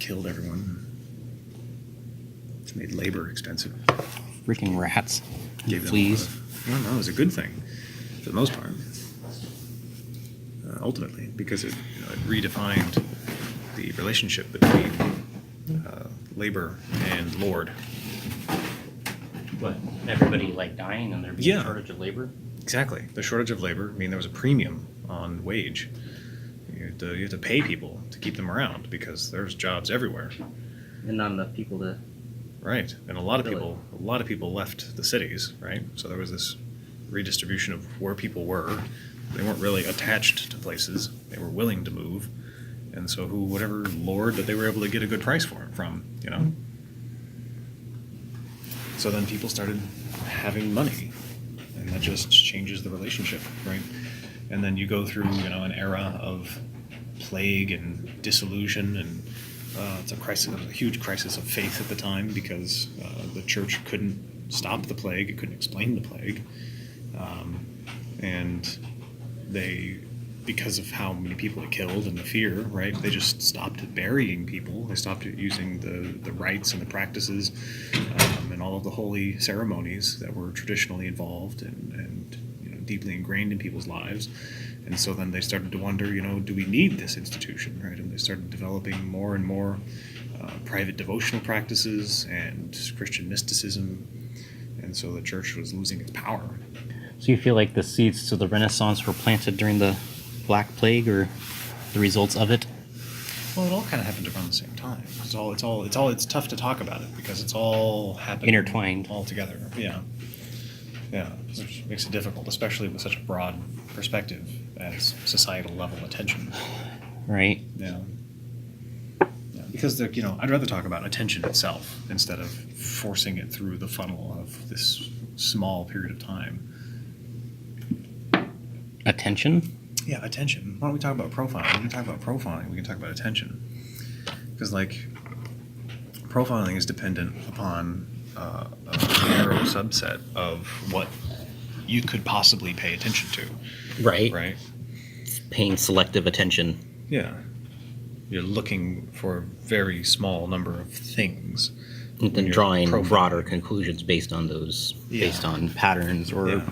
killed everyone. Made labor expensive. Freaking rats. Gave them Fleas. No, it was a good thing for the most part. Ultimately, because it redefined the relationship between labor and lord. What? Everybody like dying and there being a shortage of labor? Exactly. The shortage of labor. I mean, there was a premium on wage. You have to pay people to keep them around because there's jobs everywhere. And not enough people to. Right. And a lot of people left the cities, right? So there was this redistribution of where people were. They weren't really attached to places. They were willing to move. And so whatever lord that they were able to get a good price from. So then people started having money, and that just changes the relationship, right? And then you go through, an era of plague and disillusion, and it's a huge crisis of faith at the time because the church couldn't stop the plague, it couldn't explain the plague, and because of how many people it killed and the fear, right? They just stopped burying people. They stopped using the rites and the practices and all of the holy ceremonies that were traditionally involved and deeply ingrained in people's lives. And so then they started to wonder, do we need this institution, right? And they started developing more and more private devotional practices and Christian mysticism. And so the church was losing its power. So you feel like the seeds to the Renaissance were planted during the Black Plague, or the results of it? Well, it all kind of happened around the same time. It's tough to talk about it because it's all happening intertwined all together. Yeah, which makes it difficult, especially with such a broad perspective as societal level attention. Right. Yeah. Because I'd rather talk about attention itself instead of forcing it through the funnel of this small period of time. Attention? Yeah, attention. Why don't we talk about profiling? We can talk about profiling. We can talk about attention. Because, profiling is dependent upon a narrow subset of what you could possibly pay attention to. Right. Right? Paying selective attention. Yeah. You're looking for a very small number of things. And then drawing broader conclusions based on those, based on patterns or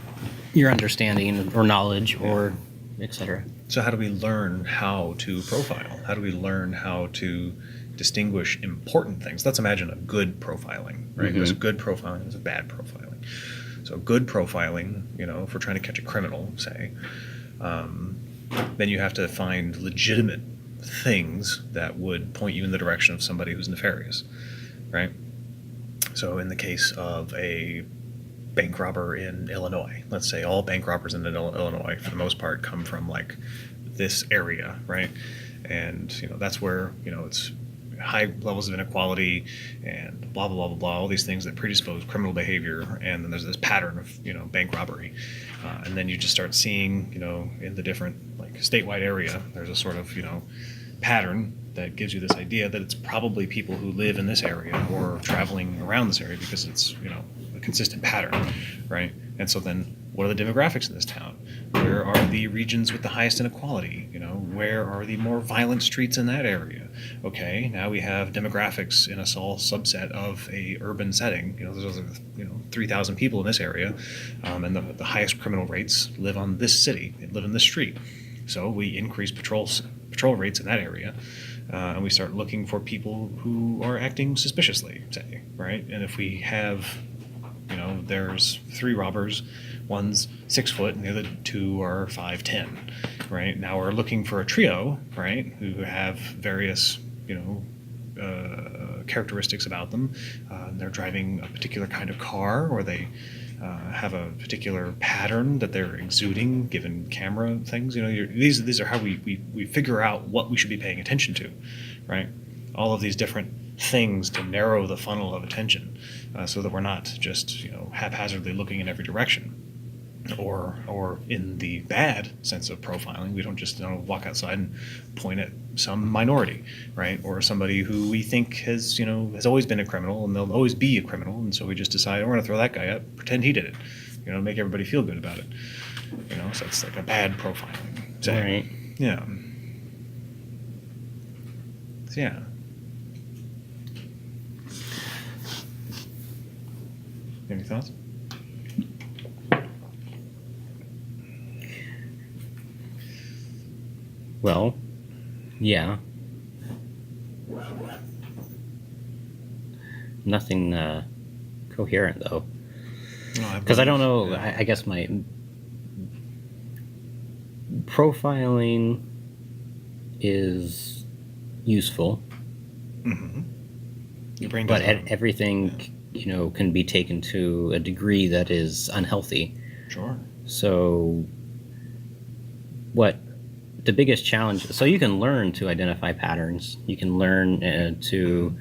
your understanding or knowledge or etc. So how do we learn how to profile? How do we learn how to distinguish important things? Let's imagine a good profiling, right? Mm-hmm. There's a good profiling, there's a bad profiling. So good profiling, if we're trying to catch a criminal, say, then you have to find legitimate things that would point you in the direction of somebody who's nefarious, right? So in the case of a bank robber in Illinois, let's say all bank robbers in Illinois, for the most part, come from this area, right? And that's where it's high levels of inequality and blah blah blah blah blah, all these things that predispose criminal behavior. And then there's this pattern of bank robbery, and then you just start seeing in the different statewide area, there's a sort of pattern that gives you this idea that it's probably people who live in this area or traveling around this area because it's a consistent pattern, right? And so then what are the demographics in this town? Where are the regions with the highest inequality? Where are the more violent streets in that area? Okay, now we have demographics in a small subset of a urban setting. There's 3,000 people in this area, and the highest criminal rates live on this city. They live in this street. So we increase patrol rates in that area, and we start looking for people who are acting suspiciously, say, right? And if we have, there's 3 robbers, one's 6 foot and the other 2 are 5'10", right? Now we're looking for a trio, right, who have various, characteristics about them. They're driving a particular kind of car, or they have a particular pattern that they're exuding given camera things. These are how we figure out what we should be paying attention to, right? All of these different things to narrow the funnel of attention, so that we're not just haphazardly looking in every direction. Or in the bad sense of profiling, we don't just walk outside and point at some minority, right? Or somebody who we think has always been a criminal and they'll always be a criminal, and so we just decide we're going to throw that guy up, pretend he did it, make everybody feel good about it. So it's like a bad profiling. Right. Yeah. So, yeah. Any thoughts? Well, yeah. Nothing coherent though, because I don't know. Yeah. I guess my profiling is useful, Your brain but does that. everything can be taken to a degree that is unhealthy. Sure. So, what the biggest challenge? So you can learn to identify patterns. You can learn to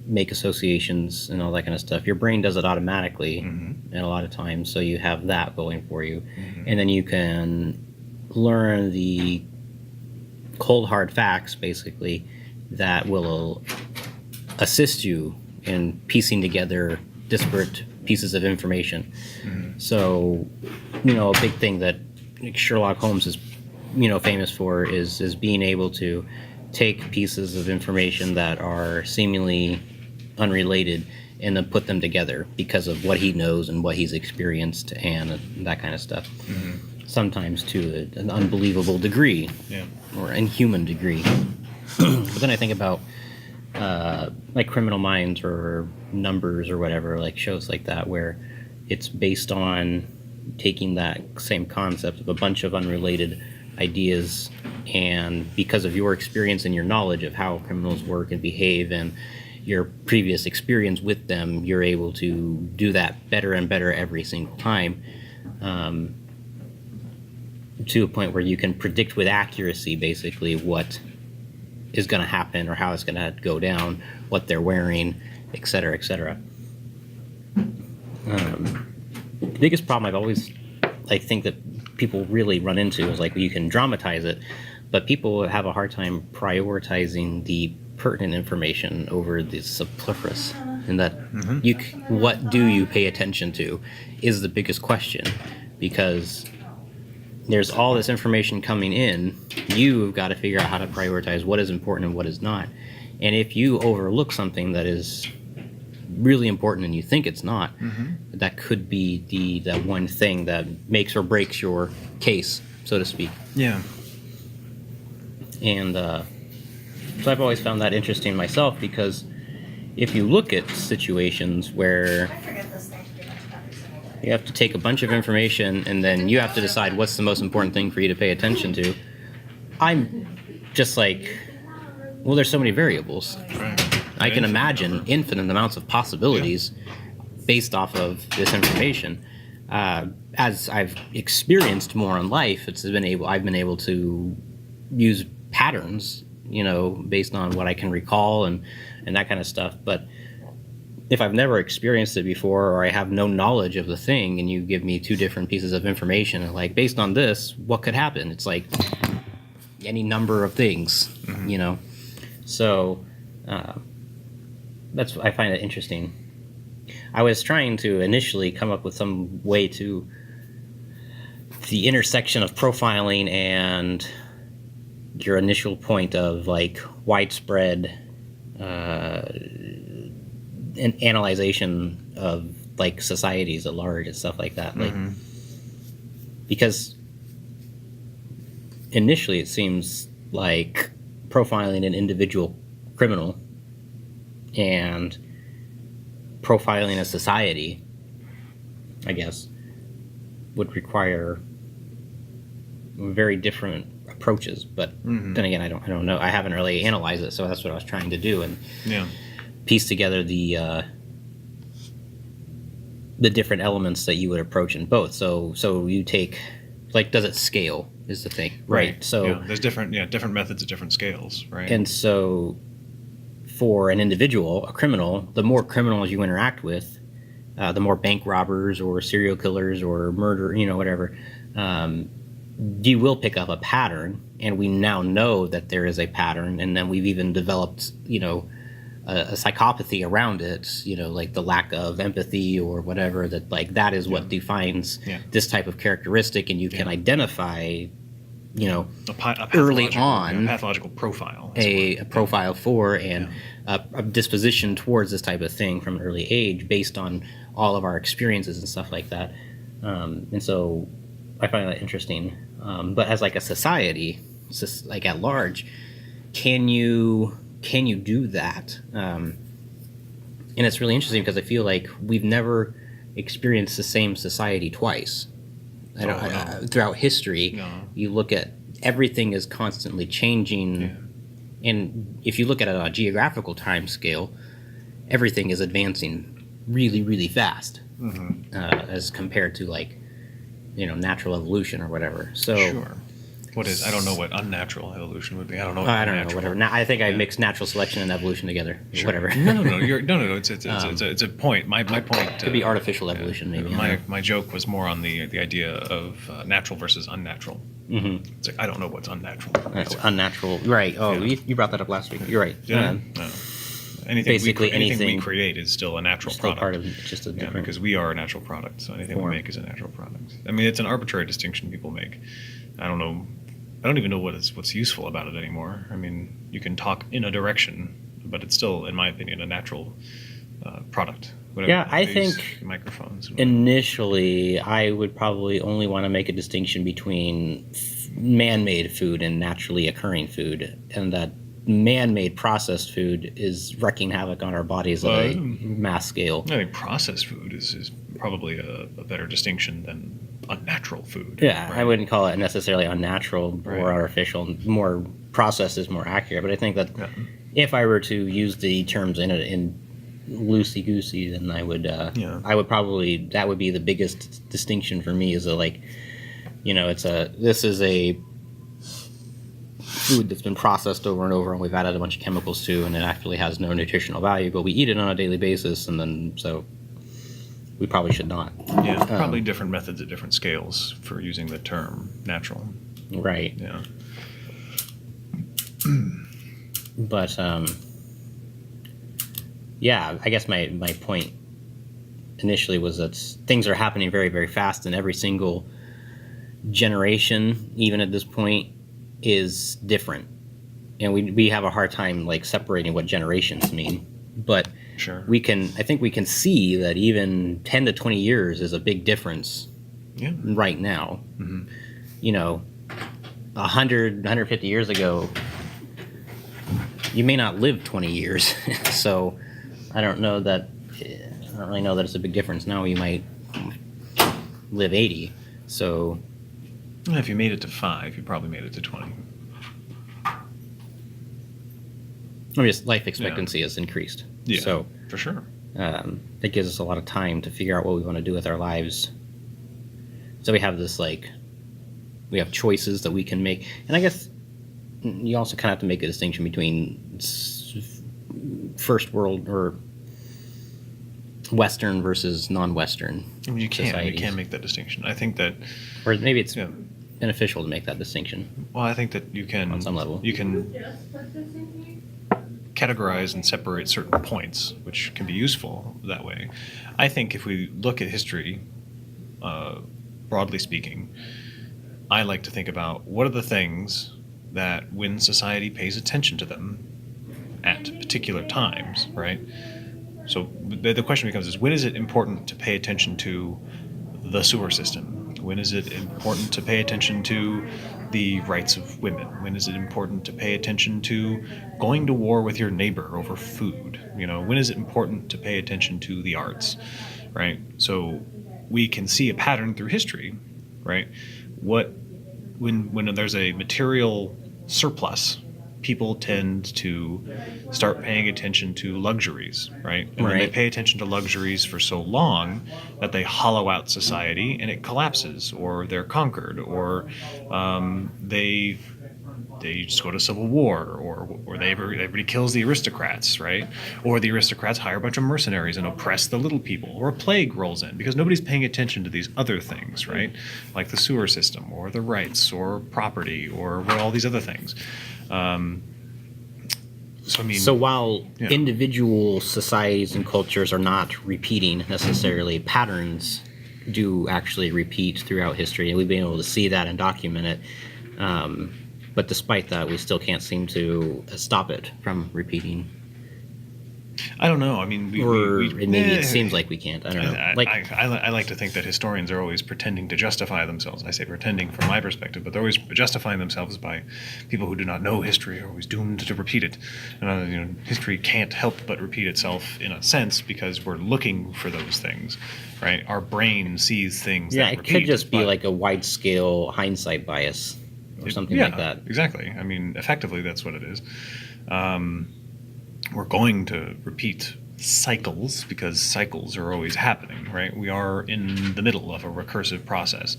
make associations and all that kind of stuff. Your brain does it automatically, and a lot of times. So you have that going for you, and then you can learn the cold hard facts, basically, that will assist you in piecing together disparate pieces of information. So, a big thing that Sherlock Holmes is, famous for is being able to take pieces of information that are seemingly unrelated and then put them together because of what he knows and what he's experienced and that kind of stuff. Sometimes to an unbelievable degree, or inhuman degree. But then I think about like Criminal Minds or Numbers or whatever, like shows like that, where it's based on taking that same concept of a bunch of unrelated ideas, and because of your experience and your knowledge of how criminals work and behave and your previous experience with them, you're able to do that better and better every single time, to a point where you can predict with accuracy basically what is going to happen or how it's going to go down, what they're wearing, et cetera, et cetera. The biggest problem I've always think that people really run into is you can dramatize it, but people have a hard time prioritizing the pertinent information over the superfluous, and that what do you pay attention to is the biggest question, because there's all this information coming in. You've got to figure out how to prioritize what is important and what is not. And if you overlook something that is really important and you think it's not, that could be that one thing that makes or breaks your case, so to speak. Yeah. And so I've always found that interesting myself, because if you look at situations where you have to take a bunch of information and then you have to decide what's the most important thing for you to pay attention to, I'm just well, there's so many variables. Right. I can imagine infinite amounts of possibilities based off of this information. As I've experienced more in life, I've been able to use patterns, based on what I can recall and that kind of stuff. But if I've never experienced it before, or I have no knowledge of the thing, and you give me two different pieces of information, and based on this, what could happen? It's any number of things, So I find it interesting. I was trying to initially come up with some way to the intersection of profiling and your initial point of widespread analyzation of societies at large and stuff like that. Because initially it seems like profiling an individual criminal and profiling a society, I guess, would require very different approaches. But then again, I don't know. I haven't really analyzed it, so that's what I was trying to do, and piece together the different elements that you would approach in both. So you take, does it scale is the thing, right? So there's different methods at different scales, right? And so for an individual, a criminal, the more criminals you interact with, the more bank robbers or serial killers or murder, whatever, you will pick up a pattern. And we now know that there is a pattern, and then we've even developed, a psychopathy around it, the lack of empathy or whatever, that that is what defines this type of characteristic, and you can identify you know, A early pathological- on, a pathological profile. as it a were. profile for and a disposition towards this type of thing from an early age based on all of our experiences and stuff like that. And so I find that interesting. But as like a society, like at large, can you do that? And it's really interesting because I feel like we've never experienced the same society twice. No. Throughout history, No. you look at everything is constantly changing. Yeah. And if you look at it on a geographical time scale, everything is advancing really, really fast as compared to like, natural evolution or whatever. So Sure. What is? I don't know what unnatural evolution would be. I don't know. What I don't know, unnatural- whatever. Now, I think I mixed natural selection and evolution together. Sure. Whatever. No. No. It's a point. My point. Could be artificial evolution, maybe. My joke was more on the idea of natural versus unnatural. Mm-hmm. It's like I don't know what's unnatural. That's unnatural, right? Oh, Yeah. you brought that up last week. You're right. Did I? No. Anything basically anything we anything- create is still a natural Still product. part of just a Yeah, different. because we are a natural product, so anything form. we make is a natural product. I mean, it's an arbitrary distinction people make. I don't know. I don't even know what's useful about it anymore. I mean, you can talk in a direction, but it's still, in my opinion, a natural product. Whatever, Yeah, I these think microphones. and Initially, I would probably only want to make a distinction between man-made food and naturally occurring food, and that man-made processed food is wreaking havoc on our bodies at a mass scale. I think processed food is probably a better distinction than unnatural food. Yeah, right? I wouldn't call it necessarily unnatural Right. or artificial. More processed is more accurate, but I think that Yeah. if I were to use the terms in loosey goosey, then I would Yeah. I would probably that would be the biggest distinction for me is this is a food that's been processed over and over and we've added a bunch of chemicals to and it actually has no nutritional value, but we eat it on a daily basis and then so we probably should not. Yeah, probably different methods at different scales for using the term natural. Right. Yeah. But yeah, I guess my point initially was that things are happening very, very fast, and every single generation, even at this point, is different. And we have a hard time like separating what generations mean. But Sure. I think we can see that even 10 to 20 years is a big difference Yeah. right now. Mhm. 150 years ago, you may not live 20 years. So I don't really know that it's a big difference. Now you might live 80. So Well, if you made it to 5, you probably made it to 20. just life expectancy has increased. Yeah. So For sure. that gives us a lot of time to figure out what we want to do with our lives. So we have we have choices that we can make. And I guess you also kind of have to make a distinction between first world or Western versus non-Western I mean, you societies. can't make that distinction. I think that, Or maybe it's yeah. beneficial to make that distinction. Well, I think that you can On some level. you can categorize and separate certain points, which can be useful that way. I think if we look at history, broadly speaking, I like to think about what are the things that when society pays attention to them at particular times, right? So the question becomes is when is it important to pay attention to the sewer system? When is it important to pay attention to the rights of women? When is it important to pay attention to going to war with your neighbor over food? When is it important to pay attention to the arts, right? So we can see a pattern through history, right? When there's a material surplus, people tend to start paying attention to luxuries, right? And then they Right. pay attention to luxuries for so long that they hollow out society and it collapses, or they're conquered, or they just go to civil war, or everybody kills the aristocrats, right? Or the aristocrats hire a bunch of mercenaries and oppress the little people, or a plague rolls in because nobody's paying attention to these other things, right? Like the sewer system, or the rights, or property, or all these other things. So while Yeah. individual societies and cultures are not repeating necessarily, patterns do actually repeat throughout history, and we've been able to see that and document it. But despite that, we still can't seem to stop it from repeating. I don't know. I mean, Maybe it seems like we can't. I don't know. I like to think that historians are always pretending to justify themselves. I say pretending from my perspective, but they're always justifying themselves by people who do not know history are always doomed to repeat it. And history can't help but repeat itself in a sense because we're looking for those things, right? Our brain sees things. Yeah, that it repeat, could just be but- like a wide scale hindsight bias or something like that. Exactly. I mean, effectively, that's what it is. We're going to repeat cycles because cycles are always happening, right? We are in the middle of a recursive process,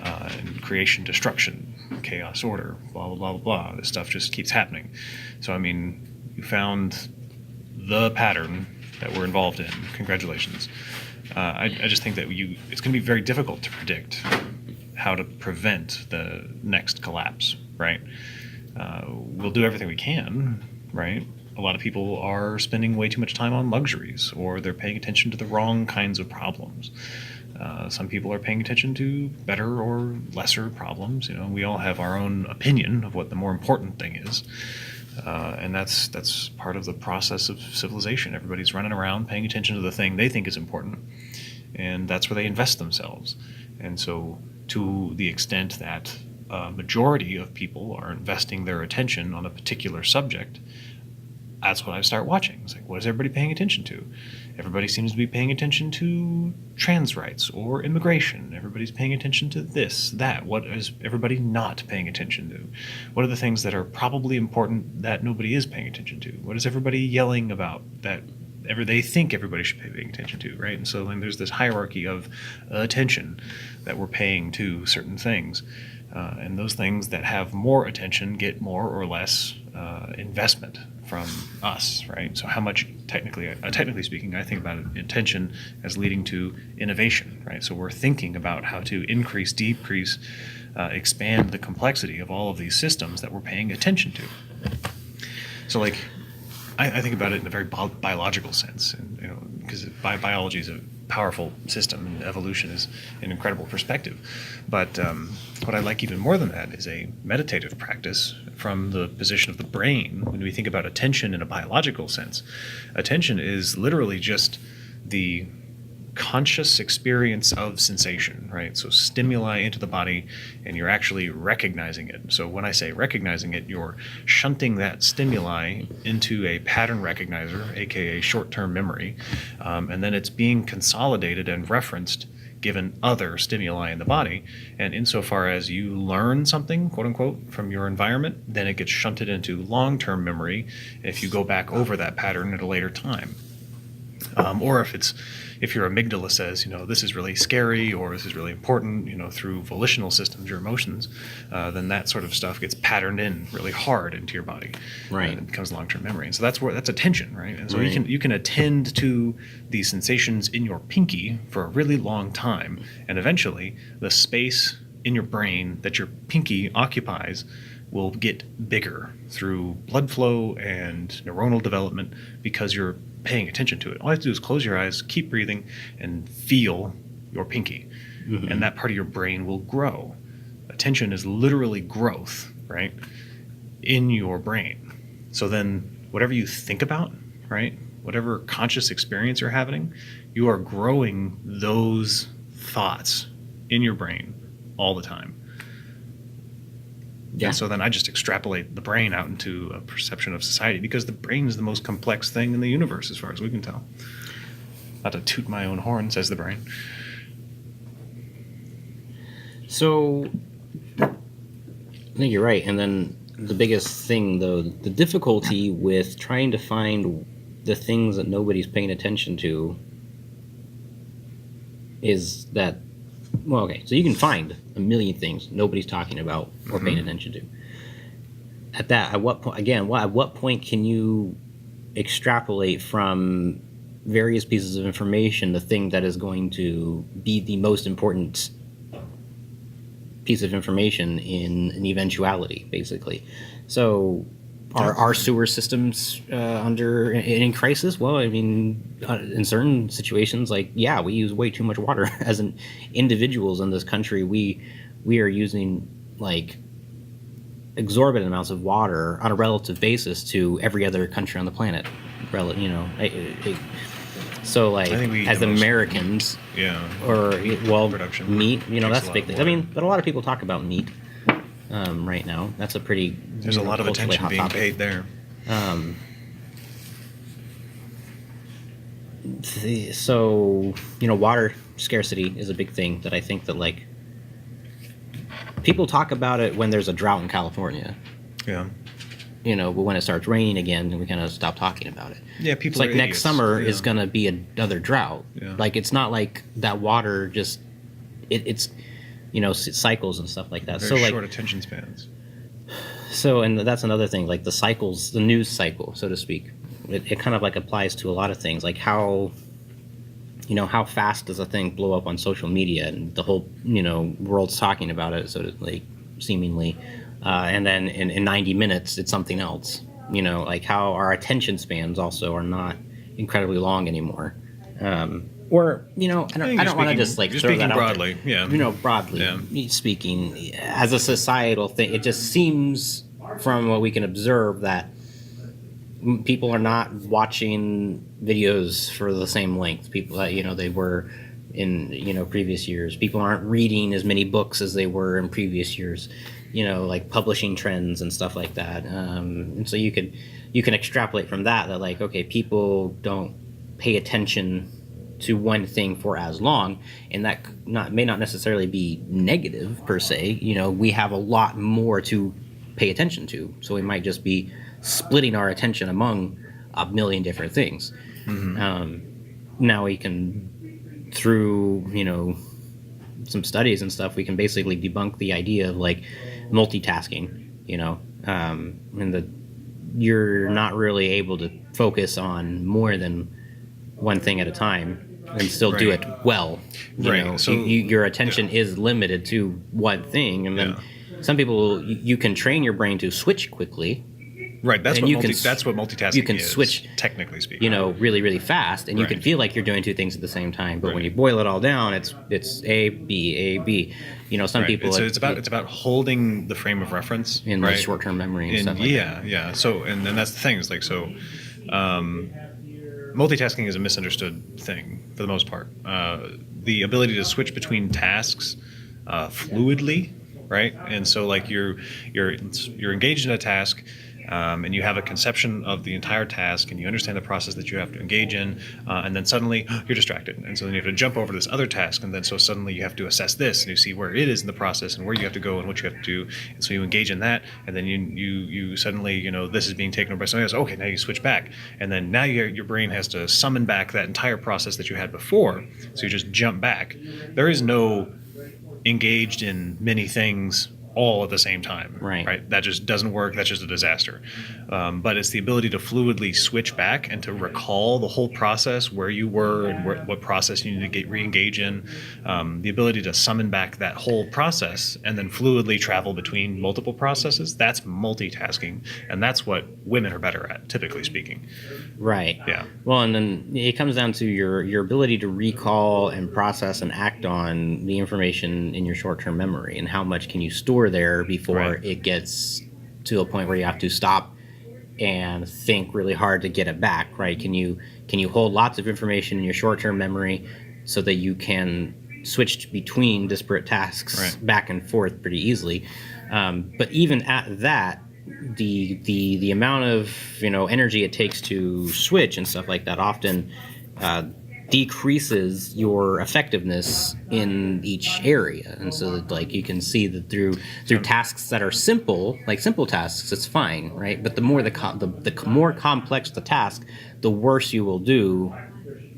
and creation, destruction, chaos, order, blah, blah, blah, blah, blah. This stuff just keeps happening. So, I mean, you found the pattern that we're involved in. Congratulations. I just think that it's going to be very difficult to predict how to prevent the next collapse, right? We'll do everything we can, right? A lot of people are spending way too much time on luxuries, or they're paying attention to the wrong kinds of problems. Some people are paying attention to better or lesser problems. We all have our own opinion of what the more important thing is. And that's part of the process of civilization. Everybody's running around paying attention to the thing they think is important, and that's where they invest themselves. And so to the extent that a majority of people are investing their attention on a particular subject, that's what I start watching. It's like, what is everybody paying attention to? Everybody seems to be paying attention to trans rights or immigration. Everybody's paying attention to this, that. What is everybody not paying attention to? What are the things that are probably important that nobody is paying attention to? What is everybody yelling about that they think everybody should be paying attention to, right? And so then there's this hierarchy of attention that we're paying to certain things. And those things that have more attention get more or less investment from us, right? So how much, technically speaking, I think about attention as leading to innovation, right? So we're thinking about how to increase, decrease, expand the complexity of all of these systems that we're paying attention to. So like, I think about it in a very biological sense, and because biology is a powerful system, and evolution is an incredible perspective. But what I like even more than that is a meditative practice from the position of the brain. When we think about attention in a biological sense, attention is literally just the conscious experience of sensation, right? So stimuli into the body, and you're actually recognizing it. So when I say recognizing it, you're shunting that stimuli into a pattern recognizer, aka short-term memory, and then it's being consolidated and referenced given other stimuli in the body. And insofar as you learn something, quote unquote, from your environment, then it gets shunted into long-term memory if you go back over that pattern at a later time. Or if your amygdala says, this is really scary or this is really important, through volitional systems, your emotions, then that sort of stuff gets patterned in really hard into your body. Right. And it becomes long-term memory. And so that's attention, right? And so Right. you can attend to these sensations in your pinky for a really long time, and eventually the space in your brain that your pinky occupies will get bigger through blood flow and neuronal development because you're paying attention to it. All you have to do is close your eyes, keep breathing, and feel your pinky. Mm-hmm. And that part of your brain will grow. Attention is literally growth, right, in your brain. So then whatever you think about, right, whatever conscious experience you're having, you are growing those thoughts in your brain all the time. Yeah. And so then I just extrapolate the brain out into a perception of society, because the brain is the most complex thing in the universe as far as we can tell. Not to toot my own horn, says the brain. So I think you're right. And then the biggest thing, though, the difficulty with trying to find the things that nobody's paying attention to is that, well, okay, so you can find a million things nobody's talking about or paying attention to. At what point can you extrapolate from various pieces of information the thing that is going to be the most important piece of information in an eventuality, basically? So are sewer systems in crisis? Well, I mean, in certain situations, we use way too much water. As individuals in this country, we are using exorbitant amounts of water on a relative basis to every other country on the planet. You know, so like I think we eat as the most- Americans, Yeah. or well, Production meat. You know, takes that's a a lot big of thing. I water. mean, but a lot of people talk about meat right now. That's a pretty There's a lot of culturally attention hot being topic. paid there. So you know, water scarcity is a big thing that I think that like people talk about it when there's a drought in California. Yeah. You know, but when it starts raining again, then we kind of stop talking about it. Yeah, It's people like are next idiots. summer Yeah. is going to be another drought. Yeah. Like it's not like that water just it's you know cycles and stuff like that. Very so like short attention spans. so and that's another thing, like the cycles, the news cycle, so to speak. It kind of like applies to a lot of things, like how you know how fast does a thing blow up on social media and the whole you know world's talking about it, so to like seemingly, and then in 90 minutes it's something else. You know, like how our attention spans also are not incredibly long anymore. Or you know, I think don't you're want to speaking- just like you're throw speaking that broadly, out there. yeah. You know, broadly Yeah. speaking, as a societal thing, it just seems from what we can observe that people are not watching videos for the same length. People that you know they were in you know previous years. People aren't reading as many books as they were in previous years. You know, like publishing trends and stuff like that. And so you can extrapolate from that like okay, people don't pay attention to one thing for as long, and that may not necessarily be negative per se. You know, we have a lot more to pay attention to, so we might just be splitting our attention among a million different things. Now we can, through you know some studies and stuff, we can basically debunk the idea of like multitasking. You know, and that you're not really able to focus on more than one thing at a time and still do Right. it well. You Right. know, So- your attention is limited to one thing, and then some people you can train your brain to switch quickly. Right. That's And what you can that's what multitasking you can is, switch, technically speaking. You know, really, really fast, and you can Right. feel like you're doing two things at the same time. But when Right. you boil it all down, it's A B A B. You know, some Right. people It's about holding the frame of reference in right? like short-term memory and And stuff like that. yeah. So and then that's the thing is like so. Multitasking is a misunderstood thing for the most part. The ability to switch between tasks fluidly, right? And so like you're engaged in a task, and you have a conception of the entire task, and you understand the process that you have to engage in, and then suddenly you're distracted, and so then you have to jump over to this other task, and then so suddenly you have to assess this, and you see where it is in the process, and where you have to go, and what you have to do, and so you engage in that, and then you suddenly you know this is being taken over by somebody else. Okay, now you switch back, and then now your brain has to summon back that entire process that you had before, so you just jump back. There is no engaged in many things all at the same time. Right. That just doesn't work. That's just a disaster. But it's the ability to fluidly switch back and to recall the whole process, where you were and what process you need to re-engage in. The ability to summon back that whole process and then fluidly travel between multiple processes. That's multitasking, and that's what women are better at, typically speaking. Right. Yeah. Well, and then it comes down to your ability to recall and process and act on the information in your short-term memory, and how much can you store there before Right. it gets to a point where you have to stop and think really hard to get it back, right? Can you hold lots of information in your short-term memory so that you can switch between disparate tasks Right. back and forth pretty easily? But even at that, the amount of energy it takes to switch and stuff like that often decreases your effectiveness in each area. And so that, like, you can see that through tasks that are simple, like simple tasks, it's fine, right? But the more the more complex the task, the worse you will do,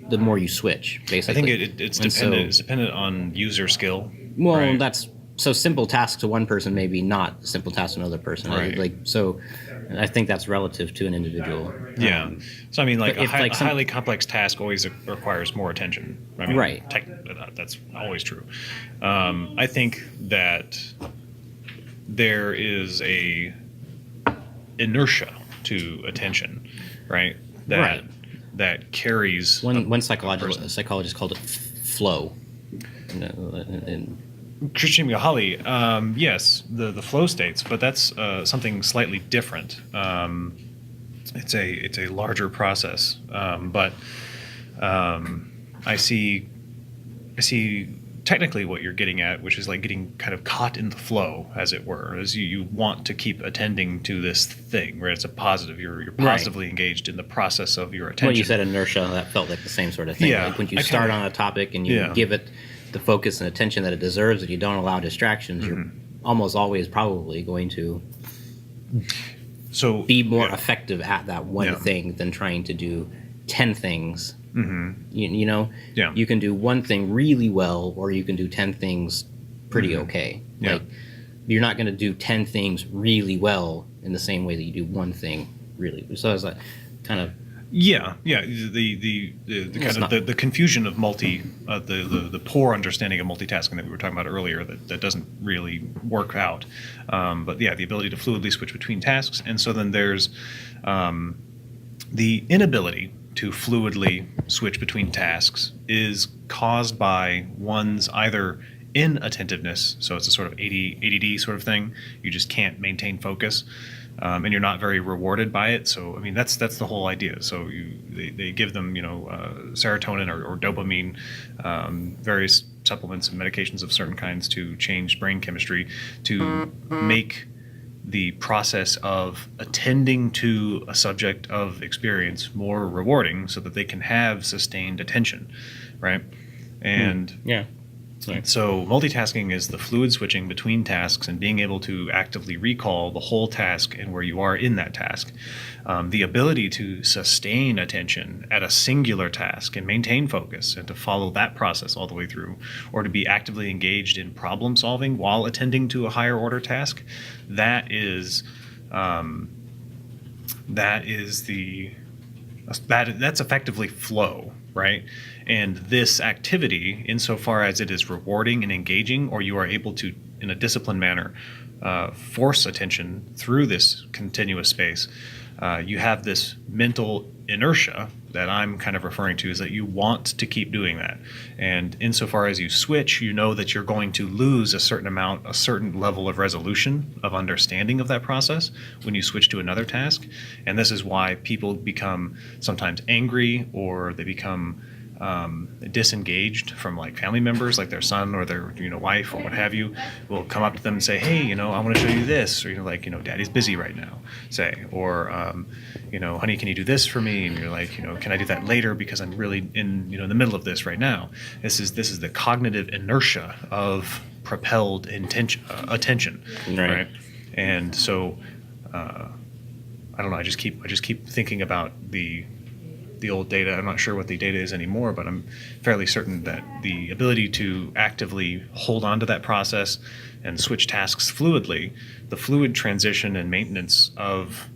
the more you switch, basically. I think it's And dependent. so- It's dependent on user skill. well, right? that's so simple task to one person, maybe not simple task to another person. Right. So I think that's relative to an individual. Yeah. So I mean, like but if, a like, some- highly complex task always requires more attention. I mean, Right. That's always true. I think that there is a inertia to attention, right? Right. That carries. One psychologist person. called it flow. And Christian Mihaly, yes, the flow states, but that's something slightly different. It's a larger process, but I see technically what you're getting at, which is like getting kind of caught in the flow, as it were, as you want to keep attending to this thing, right? It's a positive. You're positively engaged in the process of your attention. What you said, inertia, that felt like the same sort of thing. Yeah, Like when you I start kinda- on a topic and you Yeah. give it the focus and attention that it deserves, and you don't allow distractions, you're almost always probably going to So be more yeah. effective at that one Yeah. thing than trying to do 10 things. You know, Yeah. you can do one thing really well, or you can do 10 things pretty okay. Yeah. Like, you're not going to do 10 things really well in the same way that you do one thing really. So it's like kind of Yeah, the kind of not- the confusion of the poor understanding of multitasking that we were talking about earlier that doesn't really work out. But yeah, the ability to fluidly switch between tasks, and so then there's the inability to fluidly switch between tasks is caused by one's either inattentiveness, so it's a sort of ADD sort of thing. You just can't maintain focus, and you're not very rewarded by it. So I mean, that's the whole idea. So they give them serotonin or dopamine, various supplements and medications of certain kinds to change brain chemistry to make the process of attending to a subject of experience more rewarding, so that they can have sustained attention, right? And yeah. Right. so multitasking is the fluid switching between tasks and being able to actively recall the whole task and where you are in that task. The ability to sustain attention at a singular task and maintain focus and to follow that process all the way through, or to be actively engaged in problem solving while attending to a higher order task, that's effectively flow, right? And this activity, insofar as it is rewarding and engaging, or you are able to, in a disciplined manner, force attention through this continuous space, you have this mental inertia that I'm kind of referring to, is that you want to keep doing that. And insofar as you switch, you know that you're going to lose a certain level of resolution, of understanding of that process when you switch to another task. And this is why people become sometimes angry, or they become disengaged from like family members, like their son or their wife or what have you, will come up to them and say, hey, I want to show you this, or daddy's busy right now, say, or honey, can you do this for me? And you're like, can I do that later because I'm really in the middle of this right now. This is the cognitive inertia of propelled attention, right? And so I don't know, I just keep thinking about the old data. I'm not sure what the data is anymore, but I'm fairly certain that the ability to actively hold on to that process and switch tasks fluidly, the fluid transition and maintenance of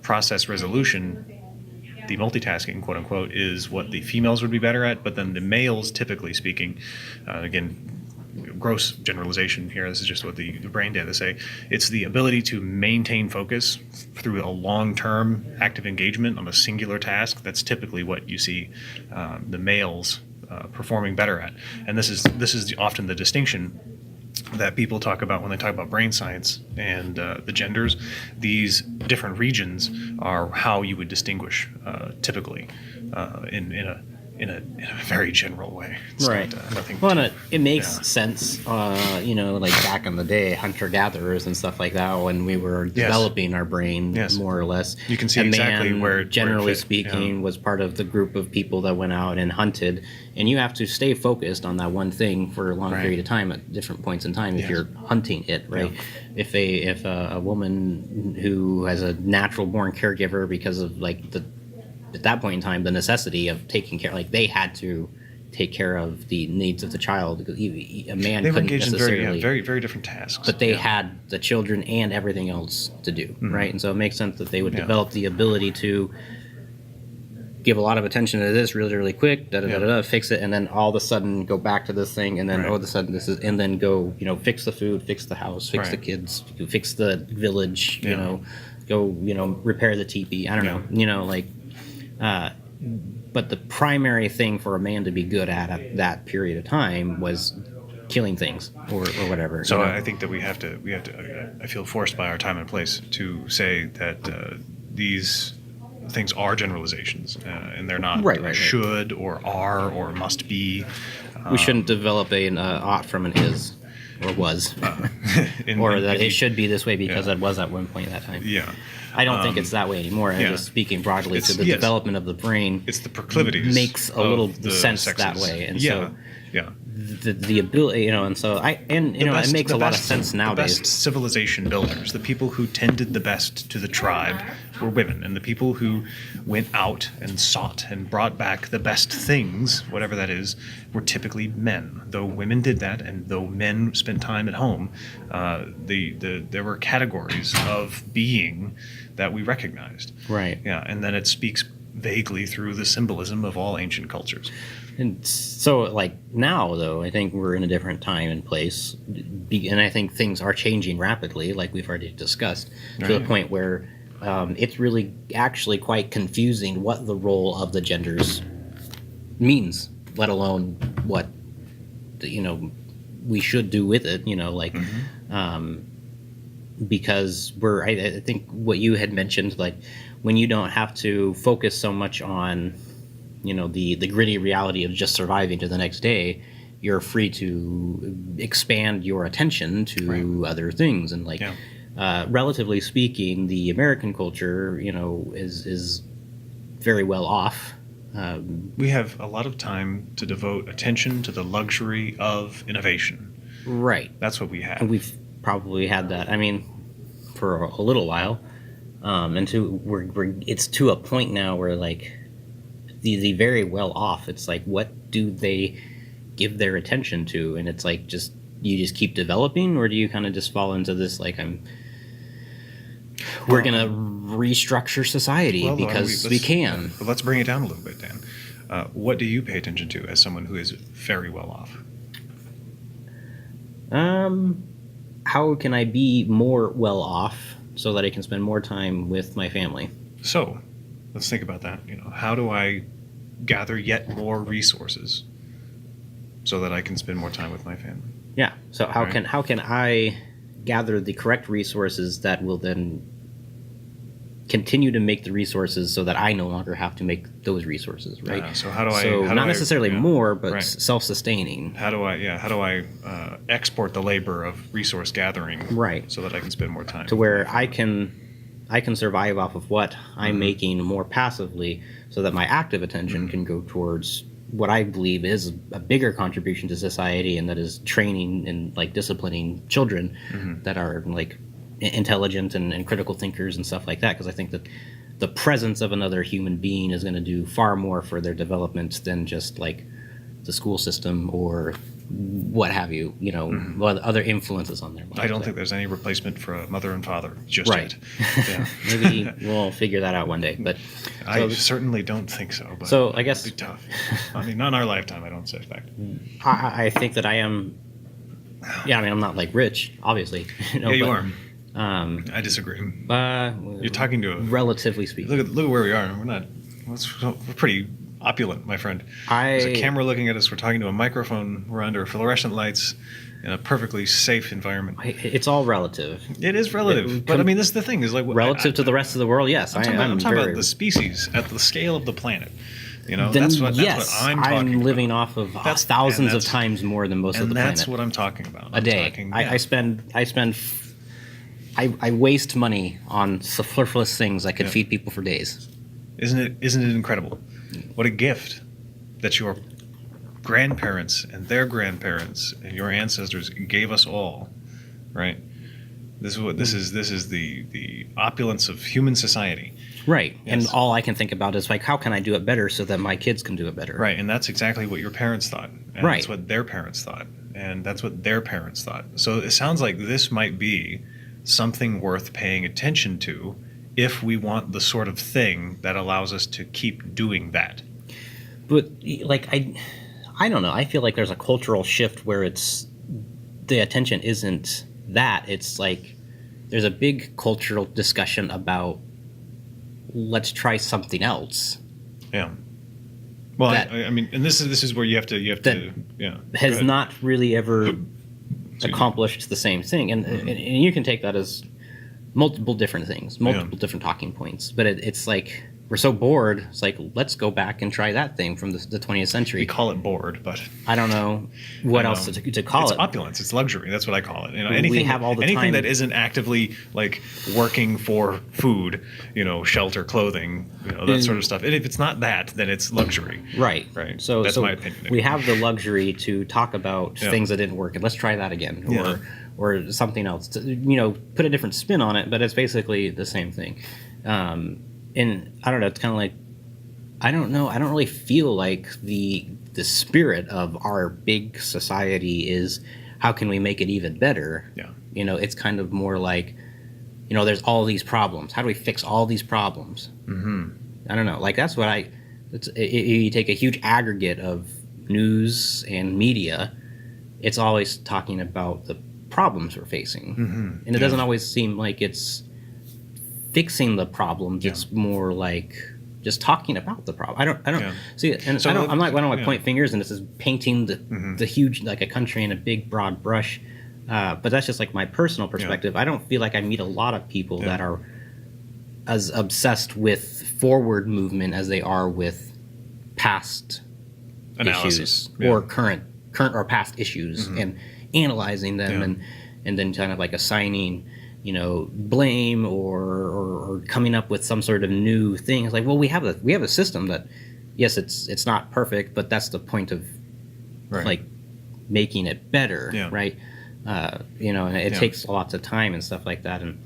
process resolution, the multitasking, quote unquote, is what the females would be better at. But then the males, typically speaking, again, gross generalization here, this is just what the brain data say, it's the ability to maintain focus through a long-term active engagement on a singular task. That's typically what you see the males performing better at. And this is often the distinction that people talk about when they talk about brain science and the genders. These different regions are how you would distinguish typically in a very general way. It's Right. nothing. Well, and it makes Yeah. sense, like back in the day, hunter-gatherers and stuff like that, when we were developing our brain, Yes. more or less. You can see a exactly man, where it generally fit, speaking, yeah. was part of the group of people that went out and hunted, and you have to stay focused on that one thing for a long Right. period of time at different points in time if Yes. you're hunting it, right? Yeah. If a woman who has a natural-born caregiver because of at that point in time, the necessity of taking care, like they had to take care of the needs of the child, because a man They were couldn't engaged in necessarily. very very different tasks. But they Yeah. had the children and everything else to do, right? And so it makes sense that they would Yeah. develop the ability to give a lot of attention to this really, really quick, fix it, and then all of a sudden go back to this thing, and then Right. all of a sudden and then go, fix the food, fix the house, fix the Right. kids, fix the village, Yeah. go, repair the teepee. I don't know, but the primary thing for a man to be good at that period of time was killing things or whatever. So you know? I think that we have to. I feel forced by our time and place to say that these things are generalizations, and they're not Right. should or are or must be. We shouldn't develop an ought from an is or was, or that if it you- should be this way because Yeah. it was at one point at that time. Yeah, I don't think it's that way anymore. I'm yeah. just speaking broadly It's- to the yes. development of the brain. it's the proclivities Makes a of little the sense sexes. that way, and yeah, so yeah. the ability, and so it makes a lot of sense nowadays. The best civilization builders, the people who tended the best to the tribe, were women, and the people who went out and sought and brought back the best things, whatever that is, were typically men. Though women did that, and though men spent time at home, there were categories of being that we recognized. Right. Yeah, and then it speaks vaguely through the symbolism of all ancient cultures. And so, like now, though, I think we're in a different time and place, and I think things are changing rapidly, like we've already discussed, to the Right. point where it's really actually quite confusing what the role of the genders means, let alone what we should do with it. Because I think what you had mentioned, like when you don't have to focus so much on the gritty reality of just surviving to the next day, you're free to expand your attention to Right. other things. And relatively speaking, the American culture is very well off. We have a lot of time to devote attention to the luxury of innovation. Right. That's what we have. And we've probably had that, I mean, for a little while, it's to a point now where like the very well off, it's like, what do they give their attention to? And it's like, you just keep developing, or do you kind of just fall into this like we're gonna restructure society Well, because we can. But let's bring it down a little bit, Dan. What do you pay attention to as someone who is very well off? How can I be more well off so that I can spend more time with my family? So, let's think about that. How do I gather yet more resources so that I can spend more time with my family? Yeah. So how Right. can I gather the correct resources that will then continue to make the resources so that I no longer have to make those resources, right? So how do I? So how do not I- necessarily yeah, more, but right. self-sustaining. How do I export the labor of resource gathering, Right. so that I can spend more time To where I can survive off of what I'm Mm-hmm. making more passively, so that my active attention can go towards what I believe is a bigger contribution to society, and that is training and like disciplining children Mm-hmm. that are like intelligent and critical thinkers and stuff like that. Because I think that the presence of another human being is going to do far more for their development than just like the school system or what have you, what other influences on their lives. Mm-hmm. I don't think there's any replacement for a mother and father just Right. yet. Yeah. Maybe we'll figure that out one day. But I certainly don't think so. But So, I guess- it'd be tough. I mean, not in our lifetime. I don't suspect. I think that I am. Yeah, I mean, I'm not like rich, obviously. Yeah, you are. Um, I disagree. You're talking to a- relatively speaking. Look at where we are. We're not. We're pretty opulent, my friend. There's a camera looking at us. We're talking to a microphone. We're under fluorescent lights in a perfectly safe environment. It's all relative. It is relative, but I mean, this is the thing. Is like Relative to the rest of the world, yes. I'm talking about the species at the scale of the planet. Then that's what yes, I'm talking about. living off of That's- thousands and of that's- times more than most of And the that's planet. what I'm talking about. A day. I waste money on superfluous things that could Yeah. feed people for days. Isn't it incredible? What a gift that your grandparents and their grandparents and your ancestors gave us all, right? This is the opulence of human society. Right. And Yes. all I can think about is like, how can I do it better so that my kids can do it better? Right, and that's exactly what your parents thought. And Right. that's what their parents thought. And that's what their parents thought. So it sounds like this might be something worth paying attention to if we want the sort of thing that allows us to keep doing that. But like I don't know. I feel like there's a cultural shift where it's the attention isn't that. It's like there's a big cultural discussion about let's try something else. Yeah. Well, that I mean, and this is where you have to yeah. Go has ahead. not really ever me. accomplished the same thing. And you can take that as multiple different things, multiple Yeah. different talking points. But it's like we're so bored. It's like, let's go back and try that thing from the 20th We century. call it bored, but I don't know what I else know. to call it's it. opulence. It's luxury. That's what I call it. You know, We anything have all the anything time. that isn't actively like working for food, you know, shelter, clothing, you know, that sort of stuff. And if it's not that, then it's luxury. Right. Right. So That's so my opinion. we have the luxury to talk about Yeah. things that didn't work and let's try that again, Yeah. or something else. To, you know, put a different spin on it, but it's basically the same thing. And I don't know. It's kind of like I don't know. I don't really feel like the spirit of our big society is how can we make it even better. Yeah. You know, it's kind of more like, you know, there's all these problems. How do we fix all these problems? I don't know. Like that's what you take a huge aggregate of news and media, it's always talking about the problems we're facing, and it doesn't always seem like it's fixing the problems. Yeah. It's more like just talking about the problem. I don't Yeah. see it, and So I'm not going to yeah. point fingers, and this is painting the huge like a country in a big broad brush. But that's just like my personal perspective. I don't feel like I meet a lot of people Yeah. that are as obsessed with forward movement as they are with past Analysis. issues Yeah. or current or past issues and analyzing them Yeah. and then kind of like assigning, you know, blame or coming up with some sort of new thing. It's like, well, we have a system that, yes, it's not perfect, but that's the point of Right. like making it better, Yeah. right? You know, and it Yeah. takes lots of time and stuff like that, and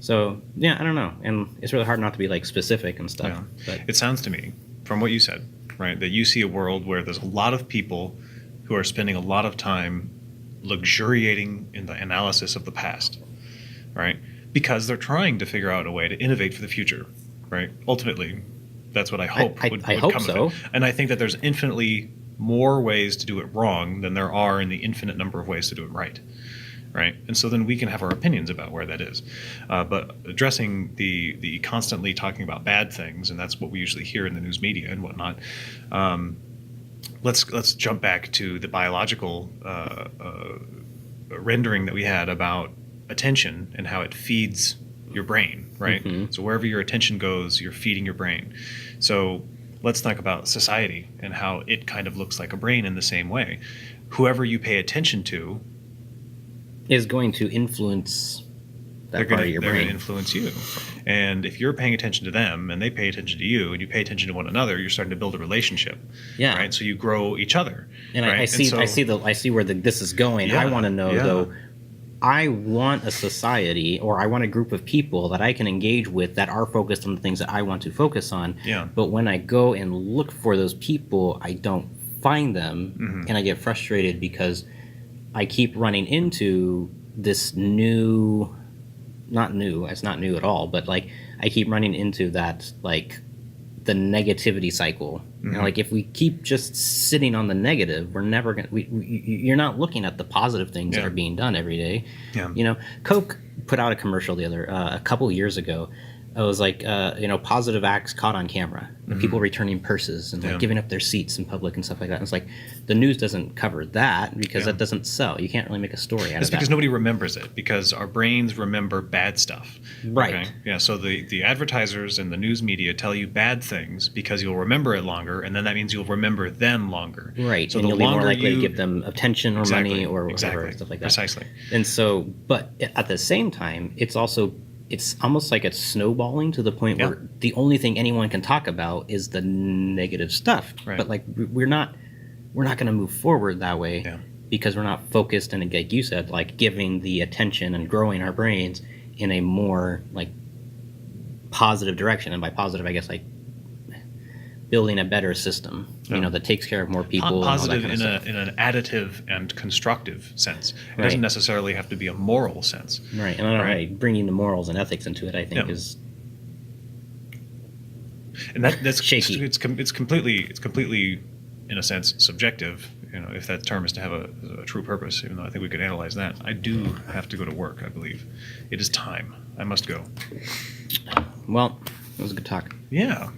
so yeah, I don't know, and it's really hard not to be like specific and stuff. Yeah. But It sounds to me, from what you said, right, that you see a world where there's a lot of people who are spending a lot of time luxuriating in the analysis of the past, right? Because they're trying to figure out a way to innovate for the future, right? Ultimately, that's what I hope I would hope come so. of it. And I think that there's infinitely more ways to do it wrong than there are in the infinite number of ways to do it right. Right, and so then we can have our opinions about where that is, but addressing the constantly talking about bad things, and that's what we usually hear in the news media and whatnot. Let's jump back to the biological rendering that we had about attention and how it feeds your brain, right? So wherever your attention goes, you're feeding your brain. So let's talk about society and how it kind of looks like a brain in the same way. Whoever you pay attention to, is going to influence that part of your they're going brain. to influence you. And if you're paying attention to them and they pay attention to you and you pay attention to one another, you're starting to build a relationship. Yeah. Right. So you grow each other. And right? I see so- I see where this is going. Yeah, I want to know yeah. though. I want a society or I want a group of people that I can engage with that are focused on the things that I want to focus on. Yeah. But when I go and look for those people, I don't find them, and I get frustrated because I keep running into this new, not new, it's not new at all, but like I keep running into that, like the negativity cycle. You know, like if we keep just sitting on the negative, we're never gonna. You're not looking at the positive things that Yeah. are being done every day. Yeah. You know, Coke put out a commercial a couple years ago. It was like, you know, positive acts caught on camera. People returning purses and like Yeah. giving up their seats in public and stuff like that. And it's like the news doesn't cover that because Yeah. that doesn't sell. You can't really make a story out It's of that. because nobody remembers it because our brains remember bad stuff. Right. Yeah. So the advertisers and the news media tell you bad things because you'll remember it longer, and then that means you'll remember them longer. Right, So and the you'll be more longer likely to you- give them attention or Exactly, money or whatever, exactly, stuff like that. Precisely. And so, but at the same time, it's almost like it's snowballing to the point Yeah. where the only thing anyone can talk about is the negative stuff. Right. But like we're not going to move forward that way Yeah. because we're not focused and like you said, like giving the attention and growing our brains in a more like positive direction. And by positive, I guess like building a better system, Yeah. you know, that takes care of more people. and all that Positive kind of stuff. in an additive and constructive sense. It Right. doesn't necessarily have to be a moral sense. Right, and I don't know, Right. bringing the morals and ethics into it, I think, Yeah. is And that's Shaky. It's completely in a sense subjective. You know, if that term is to have a true purpose, even though I think we could analyze that. I do have to go to work. I believe it is time. I must go. well, it was a good talk. Yeah.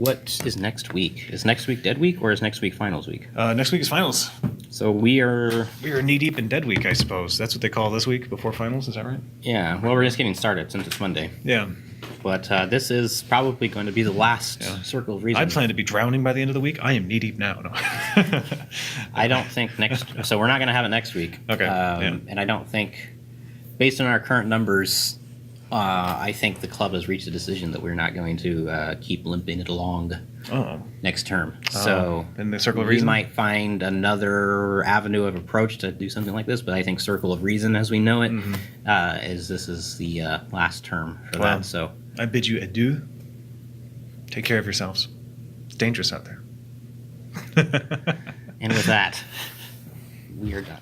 What is next week? Is next week dead week or is next week finals week? Next week is finals. So we are, Knee deep in dead week, I suppose. That's what they call this week before finals. Is that right? yeah, well, we're just getting started since it's Monday. Yeah. But this is probably going to be the last Yeah. Circle of Reason. I plan to be drowning by the end of the week. I am knee deep now. No. I don't think so we're not going to have it next week. Okay, yeah. And I don't think, based on our current numbers, I think the club has reached a decision that we're not going to keep limping it along Oh. next term. So in the Circle of we Reason? might find another avenue of approach to do something like this, but I think Circle of Reason, as we know it, this is the last term for Wow. that. So I bid you adieu. Take care of yourselves. It's dangerous out there. and with that, we are done.